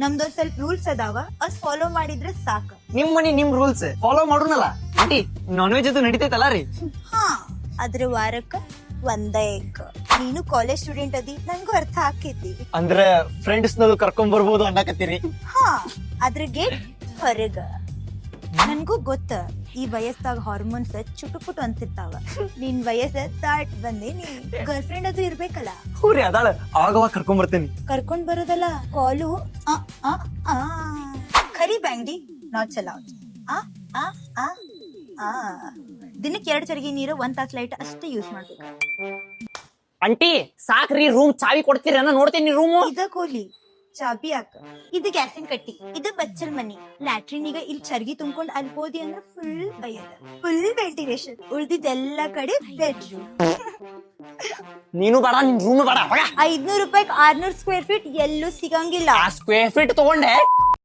ನಮ್ದೊಂದ್ ಸ್ವಲ್ಪ ರೂಲ್ಸ್ ಅದಾವ ಅದ್ ಫಾಲೋ ಮಾಡಿದ್ರೆ ಸಾಕ. ನಿಮ್ ಮನಿ ನಿಮ್ ರೂಲ್ಸ್ ಫಾಲೋ ಮಾಡೋಣಲ್ಲ. ಆಂಟಿ ನಾನ್ ವೆಜ್ ಅದು ನಡಿತೈತಲ್ಲ ರೀ? ಹಾ ಆದ್ರೆ ವಾರಕ್ಕ ಒಂದೇ ಎಗ್. ನೀನು ಕಾಲೇಜ್ ಸ್ಟೂಡೆಂಟ್ ಅದಿ, ನಂಗೂ ಅರ್ಥ ಆಕೈತಿ. ಅಂದ್ರೆ ಫ್ರೆಂಡ್ಸ್ ನದು ಕರ್ಕೊಂಡ್ ಬರ್ಬೋದು ಅನ್ನಕತ್ತೀರಿ? ಹಾ ಅದ್ರ ಗೇಟ್ ಹೊರಗ. ನನ್ಗೂ ಗೊತ್ತ ಈ ವಯಸ್ಸಾಗ ಹಾರ್ಮೋನ್ಸ್ ಚುಟುಪುಟು ಅಂತಿರ್ತಾವ. ನಿನ್ ವಯಸ್ಸ ದಾಟ್ ಬಂದೇನಿ, ಗರ್ಲ್ ಫ್ರೆಂಡ್ ಅದು ಇರ್ಬೇಕಲ್ಲ. ಹೂರಿ ಅದಾಳ, ಆಗವಾಗ ಕರ್ಕೊಂಡ್ ಬರ್ತೇನಿ. ಕರ್ಕೊಂಡ್ ಬರೋದಲ್ಲ, ಕಾಲು ಆ ಆ ಆ ಖರಿ ಬ್ಯಾಂಗ್ಡಿ ನಾಟ್ ಚಲಾವ್. ಆ ಆ ಆ ಆ ದಿನಕ್ಕೆ 2 ಚರಿಗೆ ನೀರು 1 ತಾಸ್ ಲೈಟ್ ಅಷ್ಟೇ ಯೂಸ್ ಮಾಡ್ಬೇಕು. ಆಂಟಿ ಸಾಕ್ರಿ, ರೂಮ್ ಚಾವಿ ಕೊಡ್ತೀರ ನೋಡ್ತೇನಿ ರೂಮು. ಇದ ಕೋಲಿ ಚಾಬಿ ಹಾಕ. ಇದು ಗ್ಯಾಸಿನ ಕಟ್ಟಿ, ಇದು ಬಚ್ಚಲ್ ಮನಿ. ಲ್ಯಾಟ್ರಿನ್ ಈಗ ಇಲ್ಲಿ ಚರ್ಗಿ ತುಂಬ್ಕೊಂಡ್ ಅಲ್ಲಿ ಹೋದಿ ಅಂದ್ರೆ ಫುಲ್ ಬೈಯದ, ಫುಲ್ ವೆಂಟಿಲೇಷನ್. ಉಳ್ದಿದ್ದೆಲ್ಲ ಕಡೆ ಬೆಡ್ರೂಮ್. ನೀನು ಬೇಡ, ನಿನ್ ರೂಮ್ ಬೇಡ. 500 ರೂಪಾಯಿಗೆ 600 ಸ್ಕ್ವೇರ್ ಫೀಟ್ ಎಲ್ಲೂ ಸಿಗಂಗಿಲ್ಲ. ಸ್ಕ್ವೇರ್ ಫೀಟ್ ತಗೊಂಡೆ